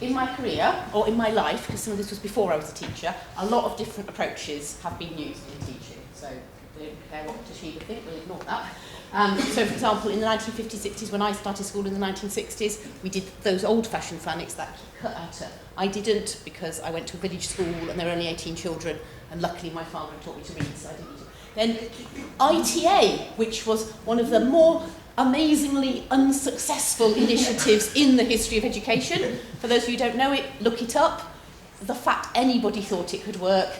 in my career, or in my life, because some of this was before I was a teacher, a lot of different approaches have been used in teaching. So don't care what Toshiba think, we'll ignore that. So, for example, in the 1950s, 60s, when I started school in the 1960s, we did those old-fashioned phonics that cut out a. I didn't, because I went to a village school and there were only 18 children, and luckily my father had taught me to read, so I didn't. Then ITA, which was one of the more amazingly unsuccessful initiatives in the history of education. For those of you who don't know it, look it up. The fact anybody thought it could work,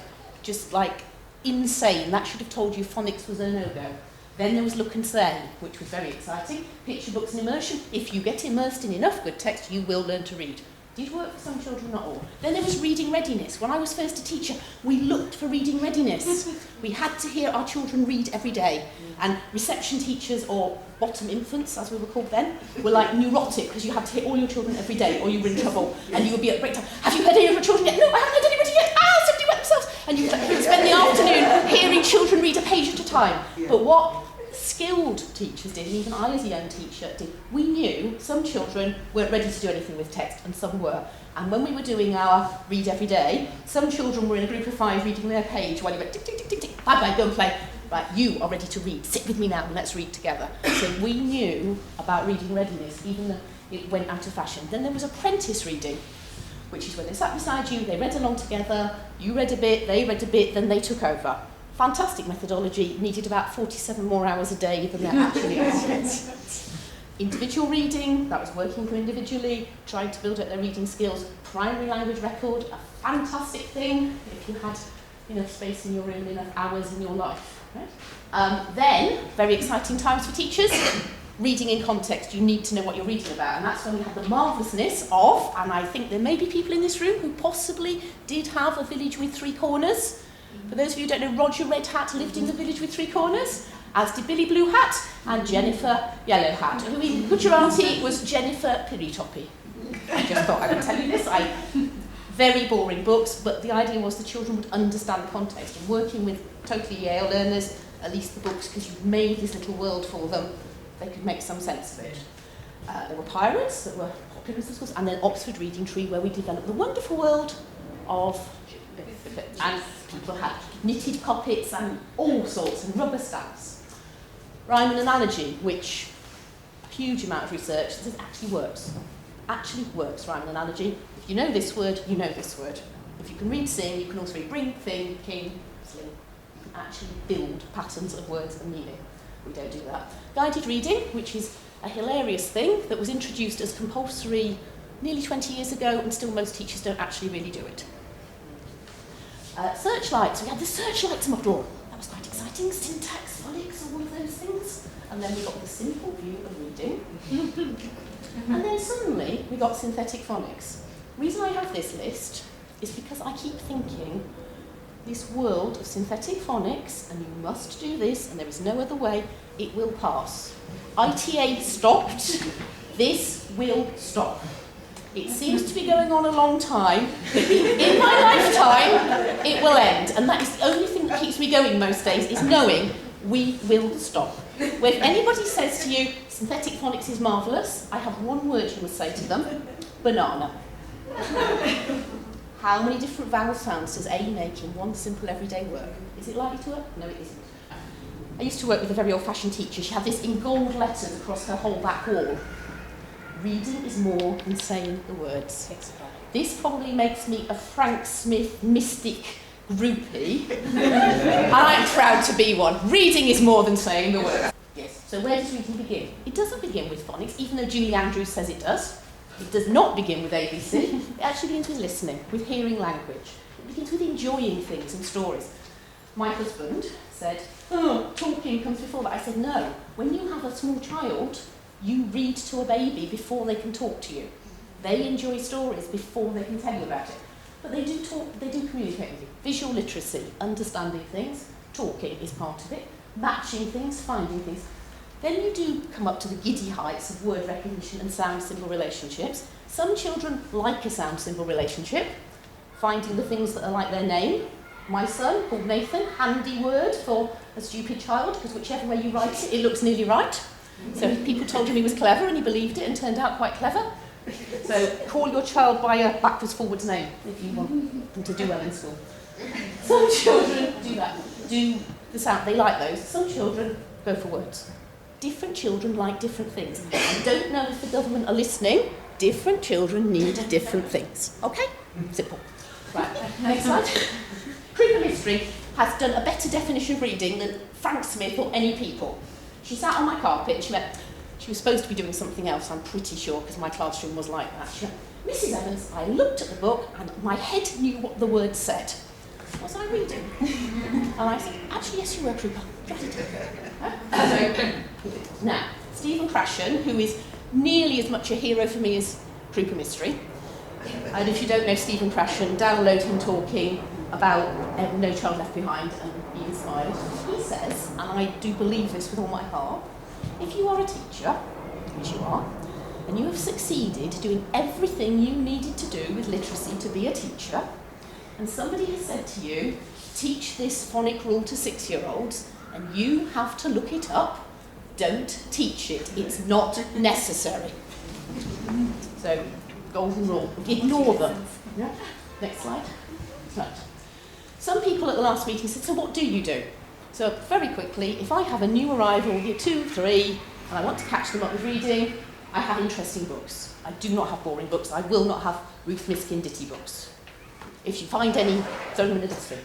just like insane. That should have told you phonics was a no-go. Then there was Look and Say, which was very exciting. Picture books and immersion. If you get immersed in enough good text, you will learn to read. Did work for some children, not all. Then there was reading readiness. When I was first a teacher, we looked for reading readiness. We had to hear our children read every day. And reception teachers, or bottom infants, as we were called then, were like neurotic, because you had to hear all your children every day, or you were in trouble. And you would be at break time, have you heard any of your children yet? No, I haven't heard anybody yet. Somebody wet themselves. And you would spend the afternoon hearing children read a page at a time. But what skilled teachers did, and even I as a young teacher did, we knew some children weren't ready to do anything with text and some were. And when we were doing our read every day, some children were in a group of 5 reading their page while you went tick, tick, tick, tick, tick, bye bye, go and play. Right, you are ready to read, sit with me now and let's read together. So we knew about reading readiness, even though it went out of fashion. Then there was apprentice reading, which is when they sat beside you, they read along together, you read a bit, they read a bit, then they took over. Fantastic methodology, needed about 47 more hours a day than there actually was. Individual reading, that was working for individually, trying to build up their reading skills. Primary language record, a fantastic thing if you had enough space in your room and enough hours in your life. Right? Then, very exciting times for teachers. Reading in context, you need to know what you're reading about, and that's when we had the marvellousness of, and I think there may be people in this room who possibly did have a village with 3 corners. For those of you who don't know, Roger Red Hat lived in the village with 3 corners, as did Billy Blue Hat and Jennifer Yellow Hat. Who in Gujarati was Jennifer Piritopi. I just thought I would tell you this. Very boring books, but the idea was the children would understand context. And working with totally EAL learners, at least the books, because you've made this little world for them, they could make some sense of it. There were pirates that were popular in the schools, and then Oxford Reading Tree, where we developed the wonderful world of... and people had knitted pockets and all sorts, and rubber stamps. Rhyme and analogy, which a huge amount of research says actually works. Actually works, rhyme and analogy. If you know this word, you know this word. If you can read sing, you can also read bring, thing, king, sling. You can actually build patterns of words and meaning. We don't do that. Guided reading, which is a hilarious thing that was introduced as compulsory nearly 20 years ago, and still most teachers don't actually really do it. Searchlights, we had the Searchlights model. That was quite exciting. Syntax, phonics, all of those things. And then we got the simple view of reading. And then suddenly we got synthetic phonics. The reason I have this list is because I keep thinking this world of synthetic phonics, and you must do this, and there is no other way, it will pass. ITA stopped. This will stop. It seems to be going on a long time, but in my lifetime, it will end. And that is the only thing that keeps me going most days, is knowing we will stop. When anybody says to you, synthetic phonics is marvellous, I have one word you must say to them: banana. How many different vowel sounds does A make in one simple everyday word? Is it likely to work? No, it isn't. I used to work with a very old-fashioned teacher. She had this in gold letters across her whole back wall. Reading is more than saying the words. This probably makes me a Frank Smith mystic groupie, and I'm proud to be one. Reading is more than saying the words. Yes. So where does reading begin? It doesn't begin with phonics, even though Julie Andrews says it does. It does not begin with ABC. It actually begins with listening, with hearing language. It begins with enjoying things and stories. My husband said, talking comes before that. I said, no. When you have a small child, you read to a baby before they can talk to you. They enjoy stories before they can tell you about it. But they do talk, they do communicate with you. Visual literacy, understanding things, talking is part of it, matching things, finding things. Then you do come up to the giddy heights of word recognition and sound symbol relationships. Some children like a sound symbol relationship, finding the things that are like their name. My son, called Nathan, handy word for a stupid child, because whichever way you write it, it looks nearly right. So people told him he was clever and he believed it and turned out quite clever. So call your child by a backwards forwards name if you want them to do well in school. Some children do that, do the sound, they like those. Some children go for words. Different children like different things. I don't know if the government are listening. Different children need different things. Okay? Simple. Right, next slide. Critical history has done a better definition of reading than Frank Smith or any people. She sat on my carpet and she was supposed to be doing something else, I'm pretty sure, because my classroom was like that. She went, Mrs. Evans, I looked at the book and my head knew what the word said. Was I reading? And I said, actually, yes, you were, Trooper. Now, Stephen Krashen, who is nearly as much a hero for me as Crooper Mystery, and if you don't know Stephen Krashen, download him talking about No Child Left Behind and be inspired. He says, and I do believe this with all my heart, if you are a teacher, which you are, and you have succeeded doing everything you needed to do with literacy to be a teacher, and somebody has said to you, teach this phonic rule to 6-year-olds, and you have to look it up, don't teach it. It's not necessary. So, golden rule. Ignore them. Yeah. Next slide. Right. Some people at the last meeting said, so what do you do? So very quickly, if I have a new arrival, year 2, 3, and I want to catch them up with reading, I have interesting books. I do not have boring books. I will not have Ruth Miskin Ditty books. If you find any, throw them in the dustbin.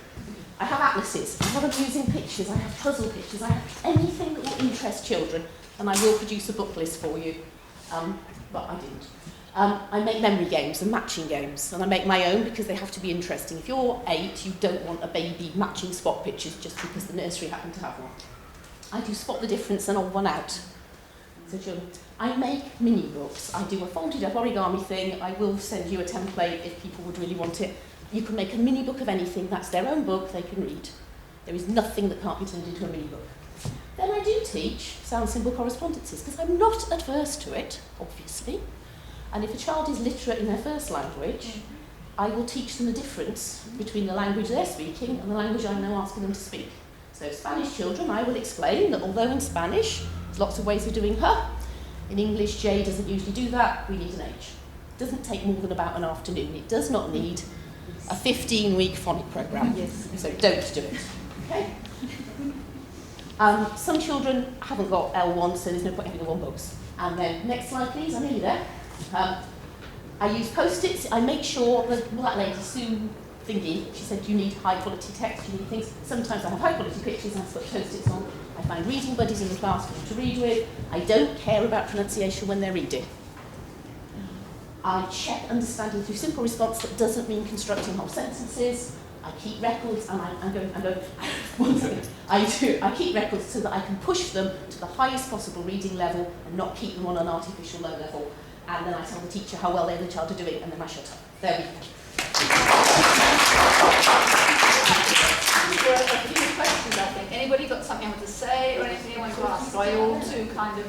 I have atlases, I have amusing pictures, I have puzzle pictures, I have anything that will interest children, and I will produce a book list for you, but I didn't. I make memory games and matching games, and I make my own because they have to be interesting. If you're 8, you don't want a baby matching spot pictures just because the nursery happened to have one. I do spot the difference and odd one out. So children, I make mini books. I do a folded up origami thing. I will send you a template if people would really want it. You can make a mini book of anything. That's their own book they can read. There is nothing that can't be turned into a mini book. Then I do teach sound symbol correspondences because I'm not adverse to it, obviously. And if a child is literate in their first language, I will teach them the difference between the language they're speaking and the language I'm now asking them to speak. So Spanish children, I will explain that although in Spanish, there's lots of ways of doing her, in English, J doesn't usually do that, we need an H. It doesn't take more than about an afternoon. It does not need a 15-week phonic programme, so don't do it. Okay? Some children haven't got L1, so there's no point having L1 books. And then, next slide please, I'm nearly there. I use Postits. I make sure that, well, that lady, Sue Thingy, she said you need high quality text, you need things. Sometimes I have high quality pictures and I put Postits on. I find reading buddies in the class for them to read with. I don't care about pronunciation when they're reading. I check understanding through simple response. That doesn't mean constructing whole sentences. I keep records, and I keep records so that I can push them to the highest possible reading level and not keep them on an artificial low level. And then I tell the teacher how well they and the child are doing, and then I shut up. There we go. There are a few questions, I think. Anybody got something to say or anything you want to ask? So I all to kind of